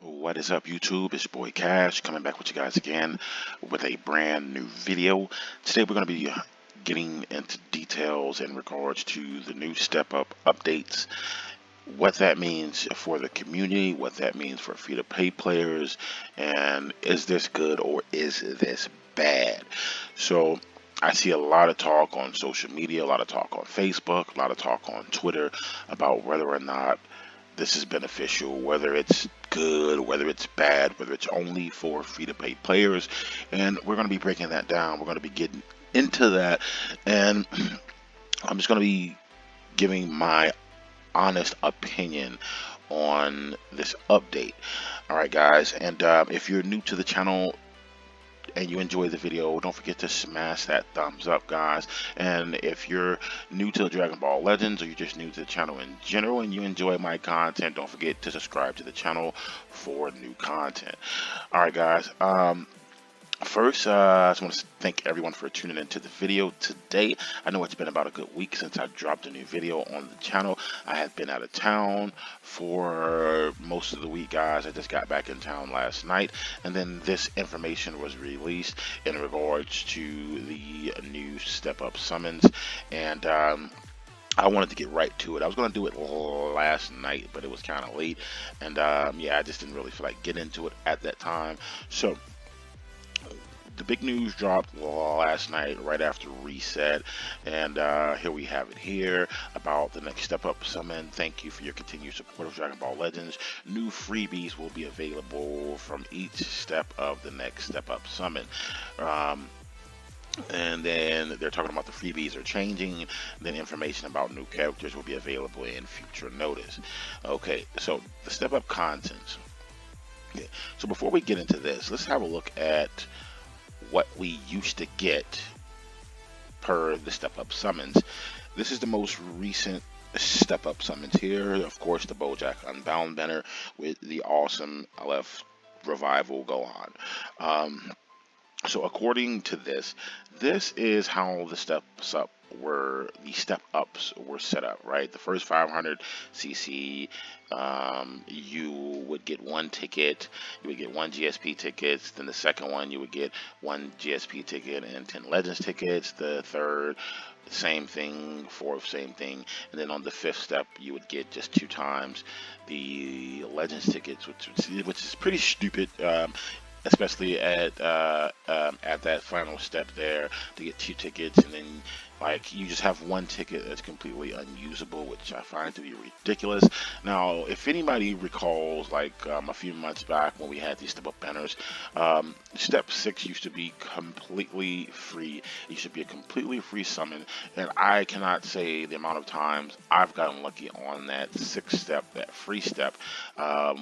What is up, YouTube? It's your boy Cash coming back with you guys again with a brand new video. Today we're going to be getting into details in regards to the new Step Up updates, what that means for the community, what that means for free to pay players, and is this good or is this bad? So, I see a lot of talk on social media, a lot of talk on Facebook, a lot of talk on Twitter about whether or not this is beneficial, whether it's good, whether it's bad, whether it's only for free to pay players. And we're going to be breaking that down. We're going to be getting into that. And I'm just going to be giving my honest opinion on this update. All right, guys. And if you're new to the channel, and you enjoy the video, don't forget to smash that thumbs up, guys. And if you're new to Dragon Ball Legends, or you're just new to the channel in general and you enjoy my content, don't forget to subscribe to the channel for new content. All right, guys. First, I just want to thank everyone for tuning into the video today. I know it's been about a good week since I dropped a new video on the channel. I had been out of town for most of the week, guys. I just got back in town last night, and then this information was released in regards to the new Step Up summons, and I wanted to get right to it. I was going to do it last night, but it was kind of late, and yeah, I just didn't really feel like getting into it at that time. So the big news dropped last night right after reset, and here we have it here about the next Step Up summon. Thank you for your continued support of Dragon Ball Legends. New freebies will be available from each step of the next Step Up summon. And then they're talking about the freebies are changing. Then information about new characters will be available in future notice. Okay, so the Step Up contents. Okay, so before we get into this, let's have a look at what we used to get per the Step Up summons. This is the most recent Step Up summons here. Of course, the Bojack Unbound banner with the awesome LF Revival Gohan. So according to this, this is how the step ups were set up, right? The first 500 CC, you would get one ticket, you would get one GSP tickets. Then the second one, you would get one GSP ticket and 10 Legends tickets. The third, same thing. Fourth, same thing. And then on the fifth step, you would get just 2 times the Legends tickets, which is pretty stupid. Especially at that final step there to get 2 tickets, and then like you just have one ticket that's completely unusable, which I find to be ridiculous. Now, if anybody recalls, like a few months back when we had these step up banners, step 6 used to be completely free. It used to be a completely free summon, and I cannot say the amount of times I've gotten lucky on that 6th step, that free step,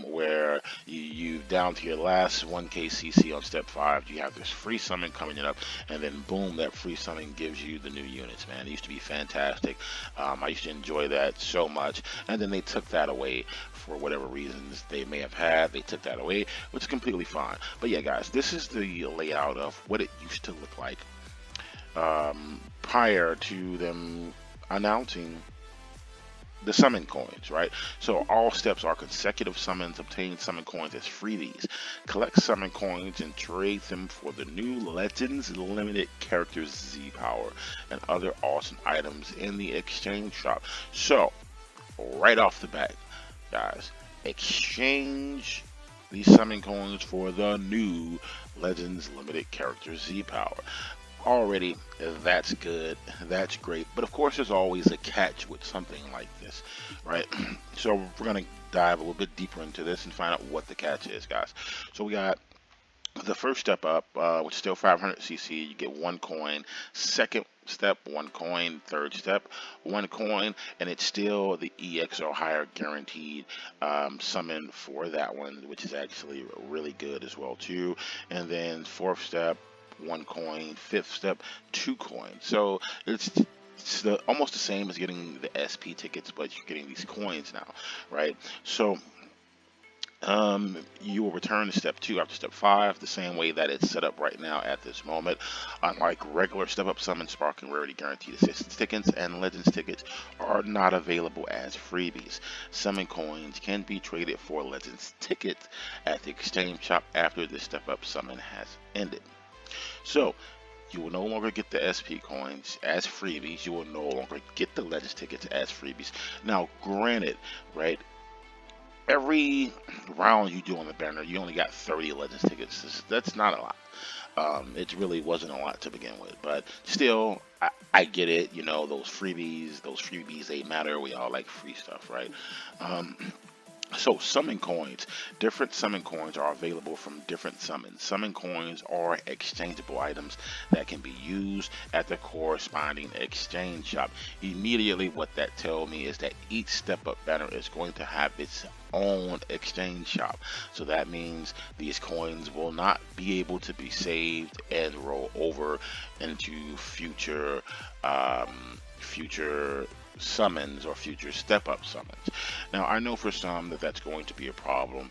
where you down to your last 1k CC on step 5, you have this free summon coming up, and then boom, that free summon gives you the new units, man. It used to be fantastic. I used to enjoy that so much, and then they took that away for whatever reasons they may have had. They took that away, which is completely fine. But yeah, guys, this is the layout of what it used to look like prior to them announcing the summon coins, right? So all steps are consecutive summons. Obtain summon coins as freebies. Collect summon coins and trade them for the new Legends limited characters Z Power and other awesome items in the exchange shop. So right off the bat, guys, exchange these summon coins for the new Legends limited characters Z Power. Already, that's good, that's great, but of course there's always a catch with something like this, right? So we're going to dive a little bit deeper into this and find out what the catch is, guys. So we got the first step up, which is still 500 CC, you get 1 coin. Second step, 1 coin. Third step, 1 coin, and it's still the EX or higher guaranteed summon for that one, which is actually really good as well too. And then fourth step, 1 coin. Fifth step, 2 coins. So it's almost the same as getting the SP tickets, but you're getting these coins now, right? So You will return to step 2 after step 5, the same way that it's set up right now at this moment. Unlike regular step up summons, Sparking Rarity Guaranteed Assistance tickets and Legends tickets are not available as freebies. Summon coins can be traded for Legends tickets at the exchange shop after the step up summon has ended. So, you will no longer get the SP coins as freebies. You will no longer get the Legends tickets as freebies. Now, granted, right, every round you do on the banner, you only got 30 Legends tickets. That's not a lot. It really wasn't a lot to begin with, but still, I get it. You know, those freebies, they matter. We all like free stuff, right? Um, so summon coins. Different summon coins are available from different summons. Summon coins are exchangeable items that can be used at the corresponding exchange shop. Immediately what that tells me is that each step up banner is going to have its own exchange shop. So that means these coins will not be able to be saved and roll over into future summons or future step up summons. Now, I know for some that that's going to be a problem,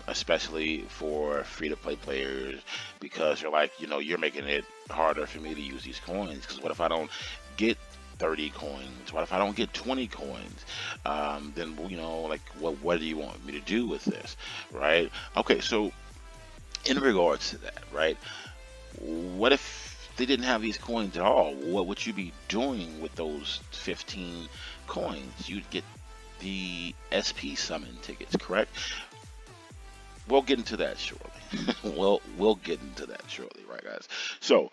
especially for free to play players, because you're like, you're making it harder for me to use these coins. Because what if I don't get 30 coins? What if I don't get 20 coins? Then, like, what do you want me to do with this, right? Okay, so in regards to that, right? What if they didn't have these coins at all? What would you be doing with those 15 coins? You'd get the SP summon tickets, correct? We'll get into that shortly. we'll get into that shortly, right, guys? So,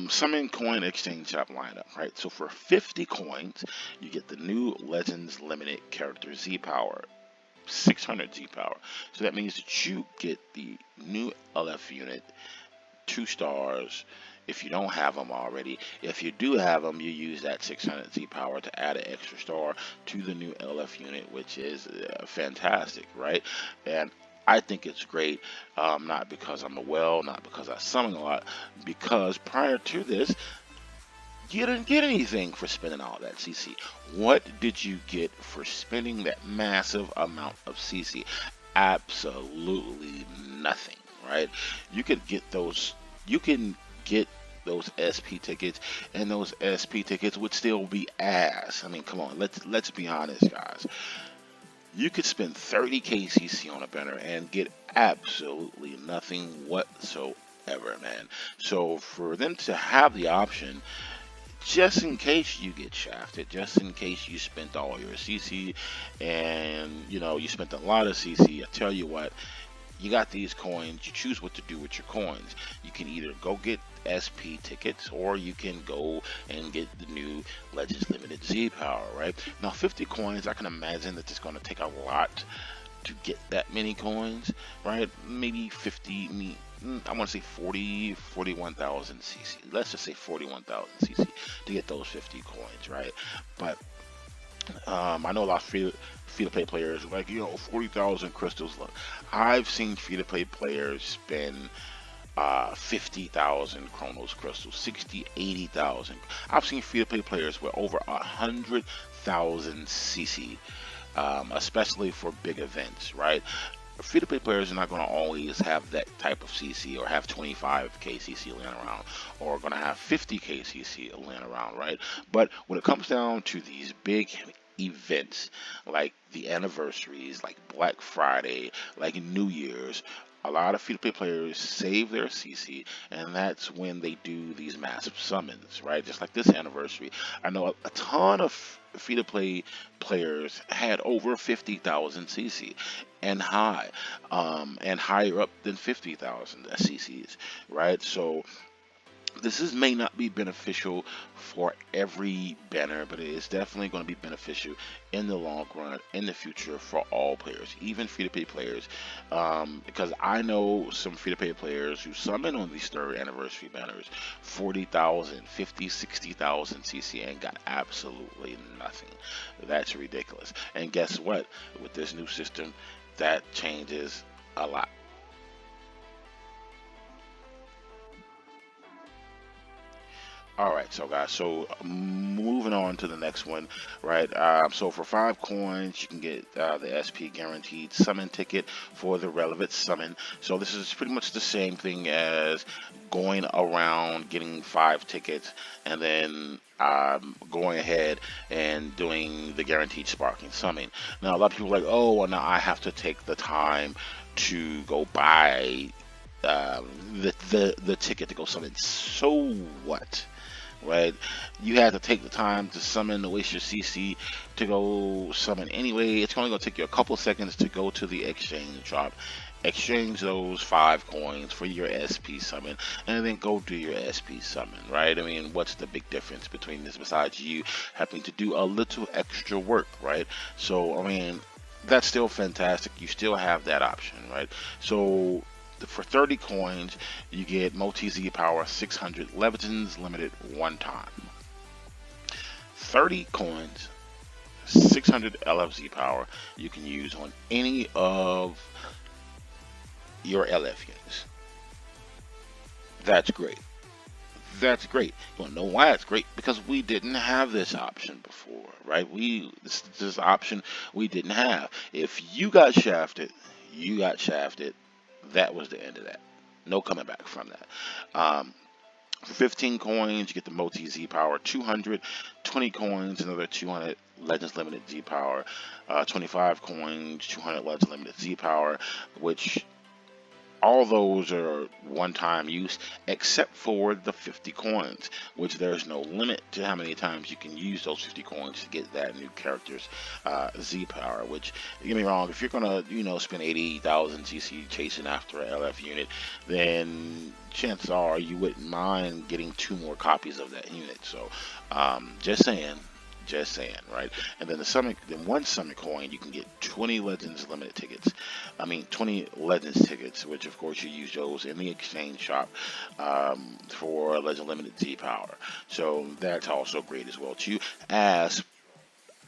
summon coin exchange shop lineup, right? So for 50 coins, you get the new Legends limited character Z power. 600 Z power. So that means that you get the new LF unit, 2 stars, if you don't have them already. If you do have them, you use that 600 Z power to add an extra star to the new LF unit, which is fantastic, right? And I think it's great, not because I'm a well, not because I summon a lot, because prior to this, you didn't get anything for spending all that CC. What did you get for spending that massive amount of CC? Absolutely nothing, right? You could get those. You can get those SP tickets, and those SP tickets would still be ass. I mean, come on, let's be honest, guys. You could spend 30 KCC on a banner and get absolutely nothing whatsoever, man. So for them to have the option, just in case you get shafted, just in case you spent all your CC and you spent a lot of CC, I tell you what, you got these coins, you choose what to do with your coins. You can either go get SP tickets, or you can go and get the new Legends Limited Z power, right? Now 50 coins, I can imagine that it's going to take a lot to get that many coins, right? Maybe 50, I want to say 41,000 CC. Let's just say 41,000 CC to get those 50 coins, right? But I know a lot of free-to-play players like 40,000 crystals. Look, I've seen free-to-play players spend 50,000 Chronos crystals, 60, 80,000. I've seen free-to-play players with over 100,000 CC, especially for big events, right? Free-to-play players are not going to always have that type of CC, or have 25k CC laying around, or going to have 50k CC laying around, right? But when it comes down to these big events, like the anniversaries, like Black Friday, like New Year's, a lot of free-to-play players save their CC, and that's when they do these massive summons, right? Just like this anniversary. I know a ton of free-to-play players had over 50,000 CC and higher up than 50,000 CCs, right? So may not be beneficial for every banner, but it is definitely going to be beneficial in the long run, in the future, for all players, even free-to-play players, because I know some free-to-play players who summon on these third anniversary banners 40,000, 50, 60,000 CC and got absolutely nothing. That's ridiculous. And guess what? With this new system, that changes a lot. All right, so guys, so moving on to the next one, right? So for 5 coins, you can get the SP guaranteed summon ticket for the relevant summon. So this is pretty much the same thing as going around getting 5 tickets and then going ahead and doing the guaranteed sparking summon. Now a lot of people are like, oh, well, now I have to take the time to go buy the ticket to go summon. So what? Right? You have to take the time to summon, to waste your CC to go summon anyway. It's only going to take you a couple seconds to go to the exchange shop, exchange those 5 coins for your SP summon, and then go do your SP summon, right? I mean, what's the big difference between this besides you having to do a little extra work, right? So, I mean, that's still fantastic. You still have that option, right? So, for 30 coins, you get Multi Z Power 600 Leviatans limited one time. 30 coins, 600 LFZ Power you can use on any of your LF units. That's great. That's great. You want to know why it's great? Because we didn't have this option before, right? This option we didn't have. If you got shafted, you got shafted. That was the end of that. No coming back from that. For 15 coins, you get the Multi Z Power 200. 20 coins, another 200 Legends Limited Z Power. 25 coins, 200 Legends Limited Z Power, which all those are one-time use, except for the 50 coins, which there's no limit to how many times you can use those 50 coins to get that new character's Z power. Which, don't get me wrong, if you're gonna, spend 80,000 GC chasing after an LF unit, then chances are you wouldn't mind getting 2 more copies of that unit. So, just saying. Just saying, right? And then one summon coin, you can get 20 Legends limited tickets. 20 Legends tickets, which of course you use those in the exchange shop for Legend limited Z power. So that's also great as well too. As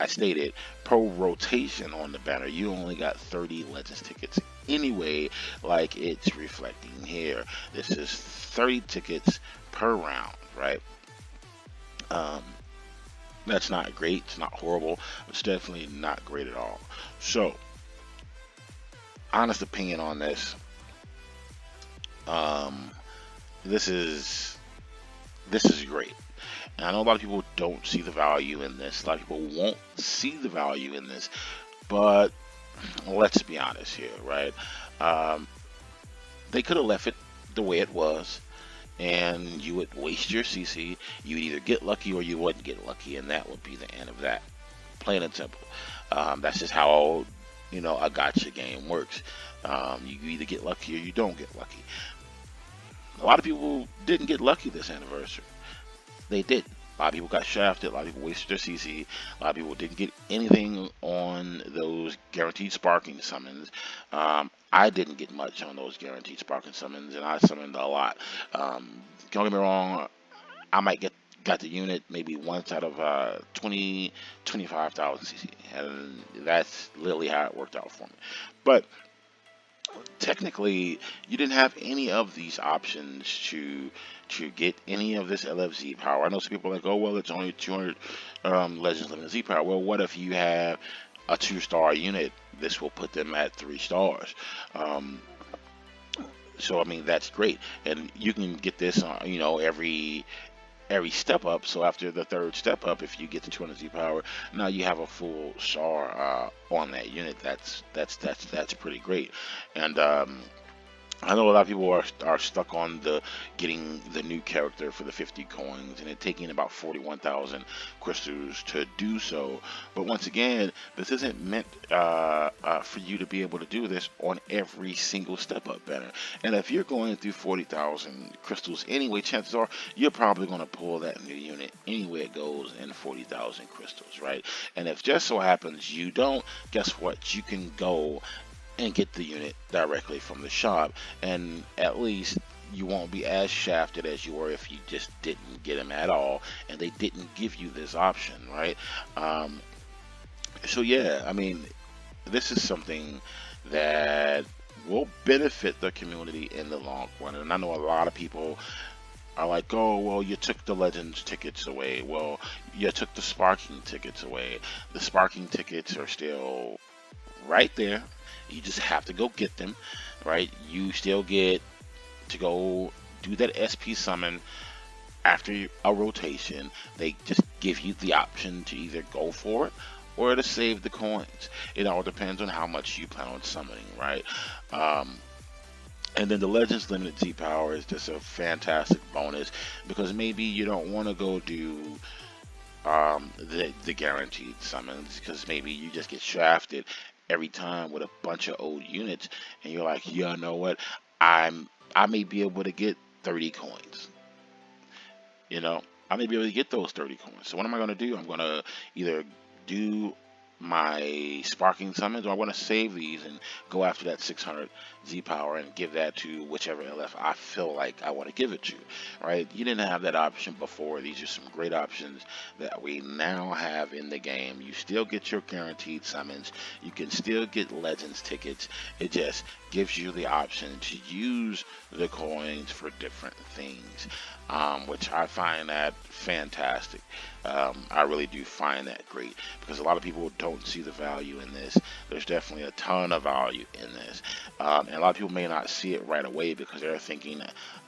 I stated, pro rotation on the banner, you only got 30 Legends tickets anyway, like it's reflecting here. This is 30 tickets per round, right? That's not great. It's not horrible. It's definitely not great at all. So, honest opinion on this. This is great. And I know a lot of people don't see the value in this. A lot of people won't see the value in this. But let's be honest here, right? They could have left it the way it was, and you would waste your CC. You would either get lucky or you wouldn't get lucky, and that would be the end of that. Plain and simple. That's just how a gotcha game works. You either get lucky or you don't get lucky. A lot of people didn't get lucky this anniversary. They didn't. A lot of people got shafted. A lot of people wasted their CC. A lot of people didn't get anything on those guaranteed sparking summons. I didn't get much on those guaranteed sparking summons, and I summoned a lot. Don't get me wrong. I might got the unit maybe once out of 25,000 CC, and that's literally how it worked out for me. But technically, you didn't have any of these options to get any of this LFZ power. I know some people are like, oh well, it's only 200 Legends Limited Z power. Well, what if you have a 2-star unit? This will put them at 3 stars. So I mean, that's great, and you can get this every step up. So after the 3rd step up, if you get the 200 Z power, now you have a full star on that unit. That's pretty great. And I know a lot of people are stuck on getting the new character for the 50 coins, and it taking about 41,000 crystals to do so. But once again, this isn't meant for you to be able to do this on every single step up banner. And if you're going through 40,000 crystals anyway, chances are you're probably going to pull that new unit anywhere it goes in 40,000 crystals, right? And if just so happens you don't, guess what? You can go and get the unit directly from the shop, and at least you won't be as shafted as you were if you just didn't get them at all and they didn't give you this option, right? So yeah, I mean, this is something that will benefit the community in the long run. And I know a lot of people are like, oh, well, you took the Legends tickets away. Well, you took the Sparking tickets away. The Sparking tickets are still right there. You just have to go get them, right? You still get to go do that SP summon after a rotation. They just give you the option to either go for it or to save the coins. It all depends on how much you plan on summoning, right? Um, and then the Legends Limited Z Power is just a fantastic bonus because maybe you don't want to go do the guaranteed summons because maybe you just get shafted every time with a bunch of old units, and you're like, yeah, you know what? I may be able to get 30 coins. You know, I may be able to get those 30 coins. So what am I going to do? I'm going to either do my sparking summons, or I want to save these and go after that 600 Z power and give that to whichever LF I feel like I want to give it to, right? You didn't have that option before. These are some great options that we now have in the game. You still get your guaranteed summons. You can still get Legends tickets. It just gives you the option to use the coins for different things, which I find that fantastic. I really do find that great because a lot of people don't see the value in this. There's definitely a ton of value in this, and a lot of people may not see it right away because they're thinking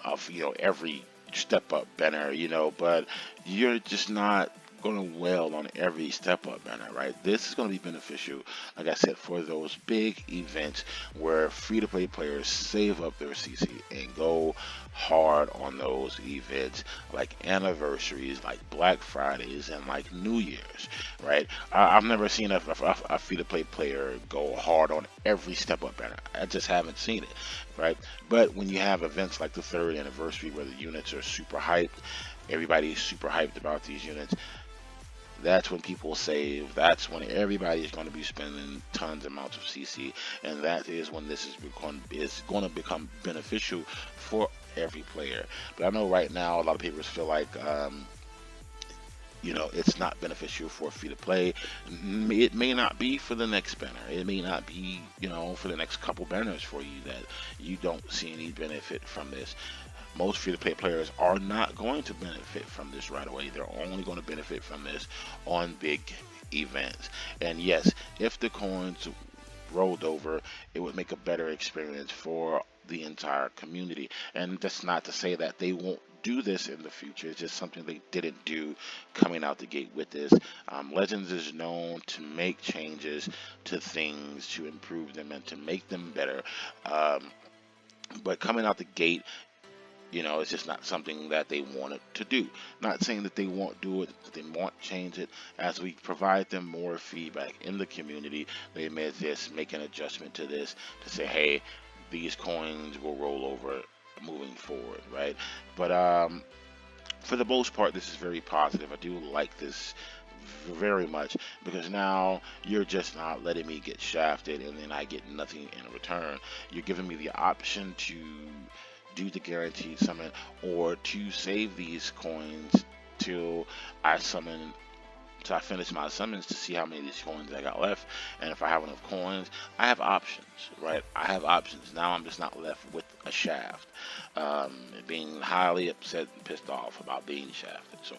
of every step up banner, but you're just not going to wail on every step up banner, right? This is going to be beneficial, like I said, for those big events where free to play players save up their CC and go hard on those events like anniversaries, like Black Fridays, and like New Year's, right? I've never seen a free to play player go hard on every step up banner. I just haven't seen it, right? But when you have events like the 3rd anniversary where the units are super hyped, everybody's super hyped about these units, that's when people save. That's when everybody is going to be spending tons amounts of CC, and that is when this is going to become beneficial for every player. But I know right now a lot of people feel like it's not beneficial for free to play. It may not be for the next banner. It may not be for the next couple banners for you that you don't see any benefit from this. Most free-to-play players are not going to benefit from this right away. They're only going to benefit from this on big events. And yes, if the coins rolled over, it would make a better experience for the entire community. And that's not to say that they won't do this in the future. It's just something they didn't do coming out the gate with this. Legends is known to make changes to things to improve them and to make them better. But coming out the gate, it's just not something that they wanted to do. Not saying that they won't do it, that they won't change it. As we provide them more feedback in the community, they may just make an adjustment to this to say, hey, these coins will roll over moving forward, right? But for the most part, this is very positive. I do like this very much because now you're just not letting me get shafted and then I get nothing in return. You're giving me the option to do the guaranteed summon or to save these coins till I finish my summons to see how many of these coins I got left. And if I have enough coins, I have options, right? I have options. Now I'm just not left with a shaft, being highly upset and pissed off about being shafted. So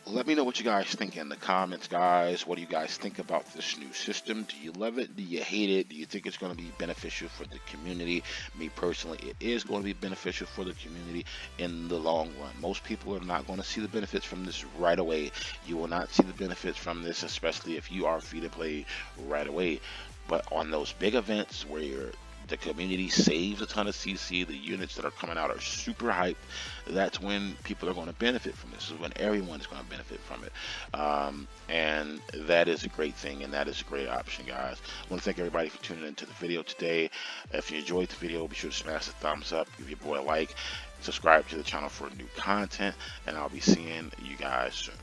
let me know what you guys think in the comments, guys. What do you guys think about this new system? Do you love it? Do you hate it? Do you think it's going to be beneficial for the community? Me personally, it is going to be beneficial for the community in the long run. Most people are not going to see the benefits from this right away. You will not see the benefits from this, especially if you are free to play right away. But on those big events where the community saves a ton of CC, the units that are coming out are super hyped, that's when people are going to benefit from this. This is when everyone is going to benefit from it. And that is a great thing, and that is a great option, guys. I want to thank everybody for tuning into the video today. If you enjoyed the video, be sure to smash the thumbs up, give your boy a like, subscribe to the channel for new content, and I'll be seeing you guys soon.